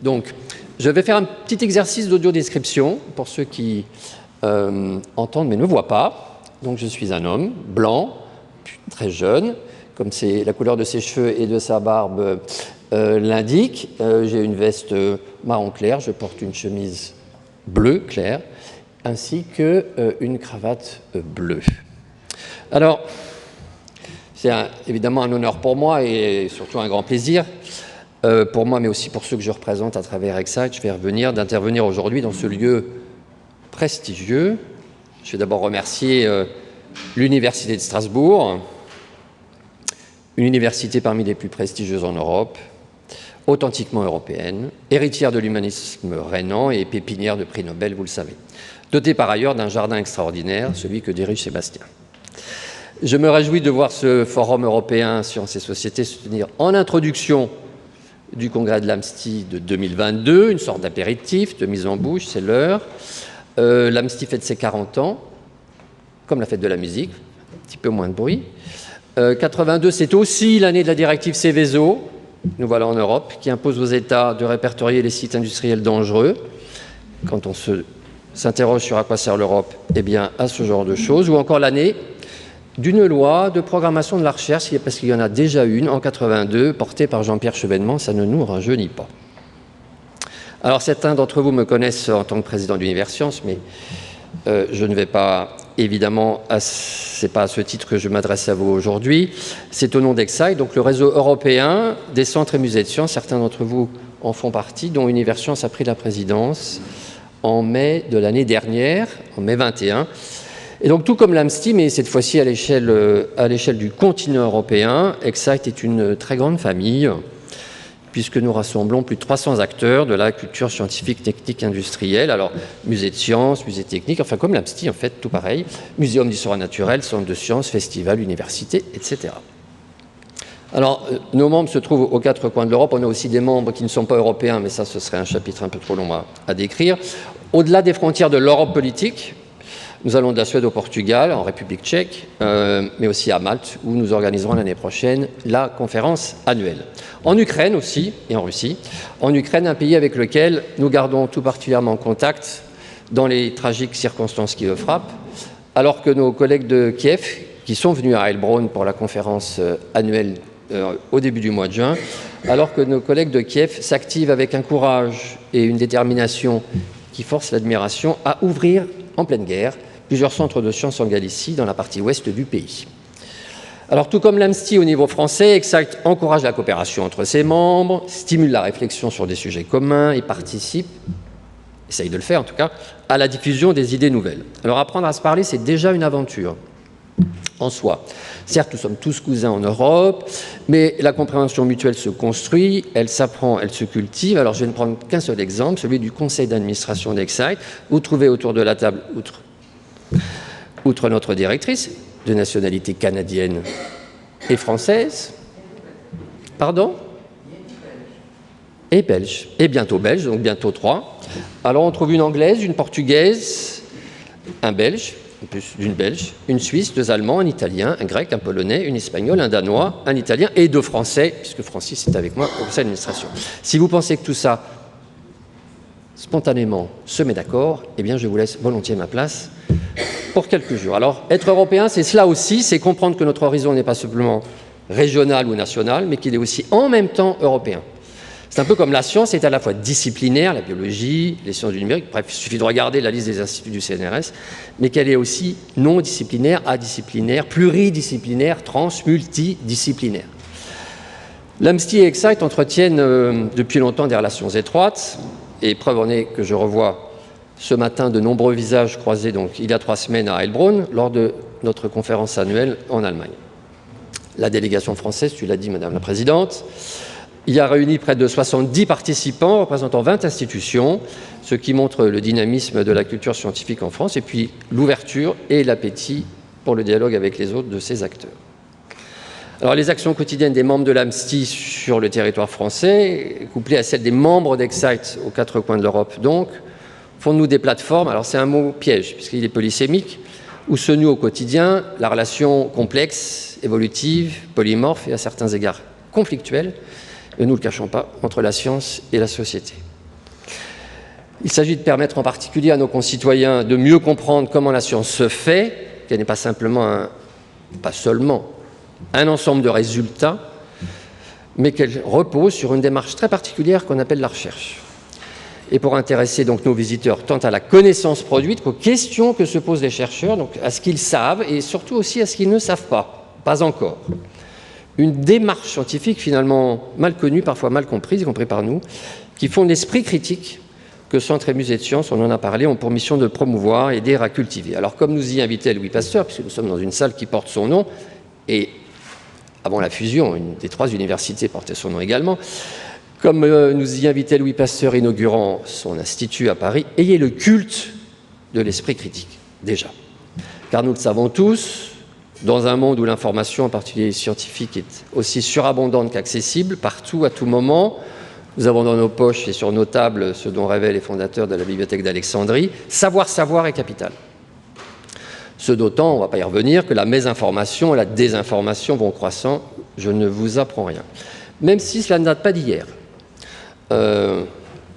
Donc, je vais faire un petit exercice d'audio-description pour ceux qui entendent mais ne voient pas. Donc, je suis un homme blanc, très jeune, comme la couleur de ses cheveux et de sa barbe l'indique. J'ai une veste marron clair, je porte une chemise bleue claire, ainsi qu'une cravate bleue. Alors, c'est évidemment un honneur pour moi et surtout un grand plaisir pour moi, mais aussi pour ceux que je représente à travers Excite. Je vais revenir d'intervenir aujourd'hui dans ce lieu prestigieux. Je vais d'abord remercier l'Université de Strasbourg, une université parmi les plus prestigieuses en Europe, authentiquement européenne, héritière de l'humanisme rhénan et pépinière de prix Nobel, vous le savez. Dotée par ailleurs d'un jardin extraordinaire, celui que dirige Sébastien. Je me réjouis de voir ce Forum européen Sciences et Sociétés se tenir en introduction du congrès de l'AMSTI de 2022, une sorte d'apéritif, de mise en bouche, c'est l'heure. L'AMSTI fête ses 40 ans, comme la fête de la musique, un petit peu moins de bruit. 82, c'est aussi l'année de la directive Seveso, nous voilà en Europe, qui impose aux États de répertorier les sites industriels dangereux. Quand on s'interroge sur à quoi sert l'Europe, eh bien à ce genre de choses. Ou encore l'année d'une loi de programmation de la recherche, parce qu'il y en a déjà une en 82, portée par Jean-Pierre Chevènement, ça ne nous rajeunit pas. Alors certains d'entre vous me connaissent en tant que président d'Universcience, mais je ne vais pas, évidemment, c'est pas à ce titre que je m'adresse à vous aujourd'hui, c'est au nom d'Excite, donc le réseau européen des centres et musées de sciences, certains d'entre vous en font partie, dont Universcience a pris la présidence en mai de l'année dernière, en mai 21. Et donc, tout comme l'AMSTI, mais cette fois-ci à l'échelle du continent européen, Excite est une très grande famille, puisque nous rassemblons plus de 300 acteurs de la culture scientifique, technique, industrielle. Alors, musée de sciences, musée technique, enfin comme l'AMSTI, en fait, tout pareil. Muséum d'histoire naturelle, centre de sciences, festival, université, etc. Alors, nos membres se trouvent aux quatre coins de l'Europe. On a aussi des membres qui ne sont pas européens, mais ça, ce serait un chapitre un peu trop long à décrire. Au-delà des frontières de l'Europe politique, nous allons de la Suède au Portugal, en République tchèque, mais aussi à Malte, où nous organiserons l'année prochaine la conférence annuelle. En Ukraine aussi, et en Russie. En Ukraine, un pays avec lequel nous gardons tout particulièrement contact dans les tragiques circonstances qui le frappent, alors que nos collègues de Kiev, qui sont venus à Heilbronn pour la conférence annuelle au début du mois de juin, alors que nos collègues de Kiev s'activent avec un courage et une détermination qui forcent l'admiration à ouvrir en pleine guerre plusieurs centres de sciences en Galicie, dans la partie ouest du pays. Alors, tout comme l'AMSTI au niveau français, Excite encourage la coopération entre ses membres, stimule la réflexion sur des sujets communs et participe, essaye de le faire en tout cas, à la diffusion des idées nouvelles. Alors, apprendre à se parler, c'est déjà une aventure en soi. Certes, nous sommes tous cousins en Europe, mais la compréhension mutuelle se construit, elle s'apprend, elle se cultive. Alors, je vais ne prendre qu'un seul exemple, celui du conseil d'administration d'Excite. Vous trouvez autour de la table, outre notre directrice, de nationalité canadienne et française, pardon, et belge, et bientôt belge, donc bientôt 3. Alors, on trouve une anglaise, une portugaise, un belge, en plus d'une belge, une suisse, 2 allemands, un italien, un grec, un polonais, une espagnole, un danois, un italien et 2 français, puisque Francis est avec moi au conseil d'administration. Si vous pensez que tout ça, spontanément, se met d'accord, eh bien, je vous laisse volontiers ma place pour quelques jours. Alors, être européen, c'est cela aussi, c'est comprendre que notre horizon n'est pas simplement régional ou national, mais qu'il est aussi en même temps européen. C'est un peu comme la science est à la fois disciplinaire, la biologie, les sciences du numérique, bref, il suffit de regarder la liste des instituts du CNRS, mais qu'elle est aussi non disciplinaire, adisciplinaire, pluridisciplinaire, multidisciplinaire. L'AMSTI et Excite entretiennent depuis longtemps des relations étroites, et preuve en est que je revois ce matin de nombreux visages croisés, donc il y a 3 semaines à Heilbronn, lors de notre conférence annuelle en Allemagne. La délégation française, tu l'as dit, Madame la Présidente, y a réuni près de 70 participants représentant 20 institutions, ce qui montre le dynamisme de la culture scientifique en France, et puis l'ouverture et l'appétit pour le dialogue avec les autres de ces acteurs. Alors, les actions quotidiennes des membres de l'AMSTI sur le territoire français, couplées à celles des membres d'Excite aux 4 coins de l'Europe, donc, font de nous des plateformes, alors c'est un mot piège, puisqu'il est polysémique, où se noue au quotidien la relation complexe, évolutive, polymorphe et à certains égards conflictuelle, ne nous le cachons pas, entre la science et la société. Il s'agit de permettre en particulier à nos concitoyens de mieux comprendre comment la science se fait, qu'elle n'est pas seulement un ensemble de résultats, mais qu'elle repose sur une démarche très particulière qu'on appelle la recherche. Et pour intéresser donc nos visiteurs tant à la connaissance produite qu'aux questions que se posent les chercheurs, donc à ce qu'ils savent et surtout aussi à ce qu'ils ne savent pas encore. Une démarche scientifique finalement mal connue, parfois mal comprise, y compris par nous, qui fonde l'esprit critique que Centre et Musée de Sciences, on en a parlé, ont pour mission de promouvoir et aider à cultiver. Alors comme nous y invitait Louis Pasteur, puisque nous sommes dans une salle qui porte son nom, et avant la fusion, une des 3 universités portait son nom également, comme nous y invitait Louis Pasteur, inaugurant son institut à Paris, ayez le culte de l'esprit critique, déjà. Car nous le savons tous, dans un monde où l'information, en particulier scientifique, est aussi surabondante qu'accessible, partout, à tout moment, nous avons dans nos poches et sur nos tables ce dont rêvaient les fondateurs de la bibliothèque d'Alexandrie, savoir est capital. Ce d'autant, on ne va pas y revenir, que la mésinformation et la désinformation vont croissant, je ne vous apprends rien. Même si cela ne date pas d'hier.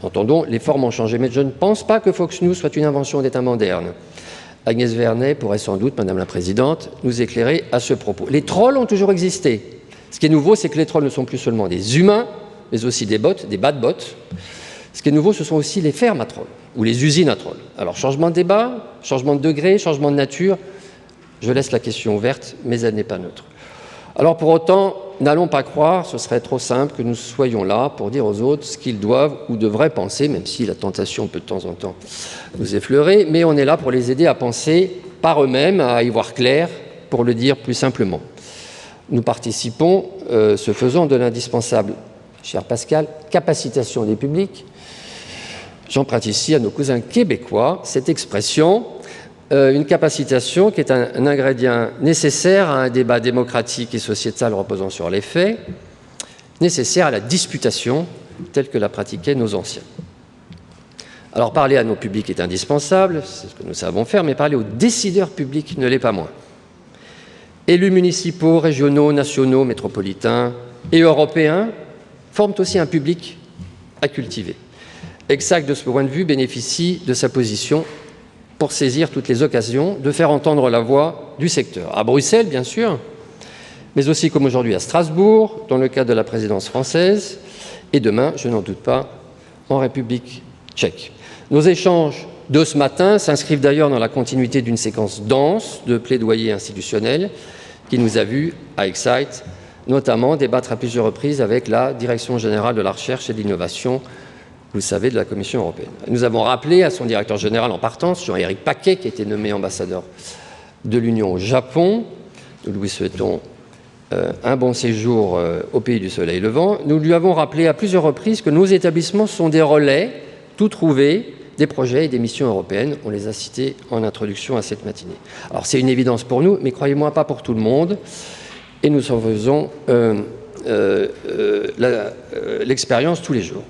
Entendons, les formes ont changé, mais je ne pense pas que Fox News soit une invention des temps modernes. Agnès Vernet pourrait sans doute, Madame la Présidente, nous éclairer à ce propos. Les trolls ont toujours existé. Ce qui est nouveau, c'est que les trolls ne sont plus seulement des humains, mais aussi des bots, des bad bots. Ce qui est nouveau, ce sont aussi les fermes à trolls, ou les usines à trolls. Alors, changement de débat, changement de degré, changement de nature, je laisse la question ouverte, mais elle n'est pas neutre. Alors, pour autant, n'allons pas croire, ce serait trop simple, que nous soyons là pour dire aux autres ce qu'ils doivent ou devraient penser, même si la tentation peut de temps en temps nous effleurer, mais on est là pour les aider à penser par eux-mêmes, à y voir clair, pour le dire plus simplement. Nous participons, ce faisant, de l'indispensable, cher Pascal, capacitation des publics. J'emprunte ici à nos cousins québécois cette expression, une capacitation qui est un ingrédient nécessaire à un débat démocratique et sociétal reposant sur les faits, nécessaire à la disputation telle que la pratiquaient nos anciens. Alors parler à nos publics est indispensable, c'est ce que nous savons faire, mais parler aux décideurs publics ne l'est pas moins. Élus municipaux, régionaux, nationaux, métropolitains et européens forment aussi un public à cultiver. Exact, de ce point de vue, bénéficie de sa position pour saisir toutes les occasions de faire entendre la voix du secteur. À Bruxelles, bien sûr, mais aussi comme aujourd'hui à Strasbourg, dans le cadre de la présidence française, et demain, je n'en doute pas, en République tchèque. Nos échanges de ce matin s'inscrivent d'ailleurs dans la continuité d'une séquence dense de plaidoyer institutionnel qui nous a vus, à Excite, notamment débattre à plusieurs reprises avec la Direction générale de la recherche et de l'innovation, vous le savez, de la Commission européenne. Nous avons rappelé à son directeur général en partance, Jean-Éric Paquet, qui a été nommé ambassadeur de l'Union au Japon. Nous lui souhaitons un bon séjour au pays du soleil levant. Nous lui avons rappelé à plusieurs reprises que nos établissements sont des relais, tout trouvés, des projets et des missions européennes. On les a cités en introduction à cette matinée. Alors c'est une évidence pour nous, mais croyez-moi, pas pour tout le monde. Et nous en faisons l'expérience tous les jours.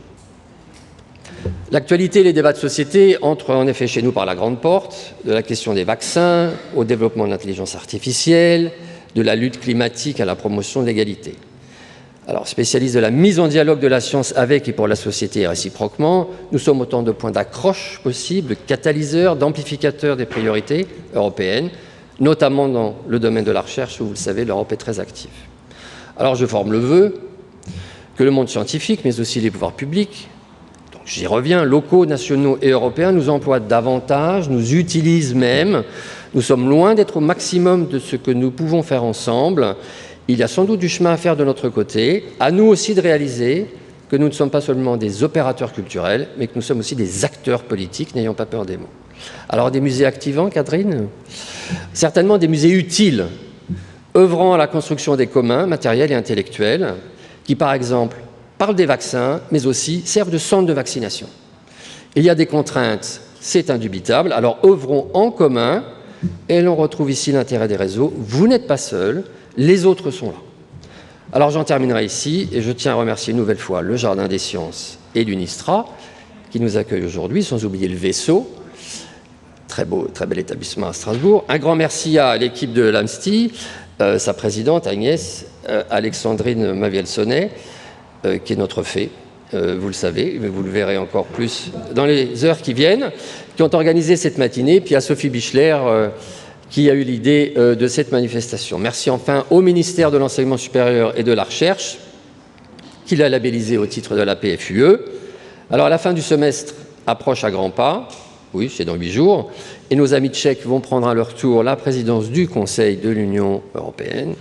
L'actualité et les débats de société entrent en effet chez nous par la grande porte, de la question des vaccins au développement de l'intelligence artificielle, de la lutte climatique à la promotion de l'égalité. Alors, spécialistes de la mise en dialogue de la science avec et pour la société et réciproquement, nous sommes autant de points d'accroche possibles, de catalyseurs, d'amplificateurs des priorités européennes, notamment dans le domaine de la recherche où, vous le savez, l'Europe est très active. Alors, je forme le vœu que le monde scientifique, mais aussi les pouvoirs publics, j'y reviens, locaux, nationaux et européens, nous emploient davantage, nous utilisent même. Nous sommes loin d'être au maximum de ce que nous pouvons faire ensemble. Il y a sans doute du chemin à faire de notre côté. À nous aussi de réaliser que nous ne sommes pas seulement des opérateurs culturels, mais que nous sommes aussi des acteurs politiques, n'ayant pas peur des mots. Alors des musées activants, Catherine ? Certainement des musées utiles, œuvrant à la construction des communs, matériels et intellectuels, qui par exemple parlent des vaccins, mais aussi servent de centre de vaccination. Il y a des contraintes, c'est indubitable, alors œuvrons en commun, et l'on retrouve ici l'intérêt des réseaux. Vous n'êtes pas seuls, les autres sont là. Alors j'en terminerai ici, et je tiens à remercier une nouvelle fois le Jardin des Sciences et l'UNISTRA, qui nous accueille aujourd'hui, sans oublier le Vaisseau, très beau, très bel établissement à Strasbourg. Un grand merci à l'équipe de l'AMSTI, sa présidente Agnès Alexandrine Maviel-Sonnet, qui est notre fée, vous le savez, mais vous le verrez encore plus dans les heures qui viennent, qui ont organisé cette matinée, puis à Sophie Bichler, qui a eu l'idée de cette manifestation. Merci enfin au ministère de l'Enseignement supérieur et de la Recherche, qui l'a labellisé au titre de la PFUE. Alors, la fin du semestre approche à grands pas, oui, c'est dans 8 jours, et nos amis tchèques vont prendre à leur tour la présidence du Conseil de l'Union européenne.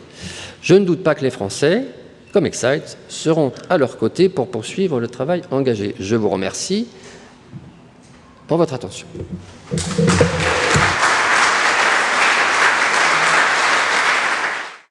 Je ne doute pas que les Français, comme Excite, seront à leur côté pour poursuivre le travail engagé. Je vous remercie pour votre attention.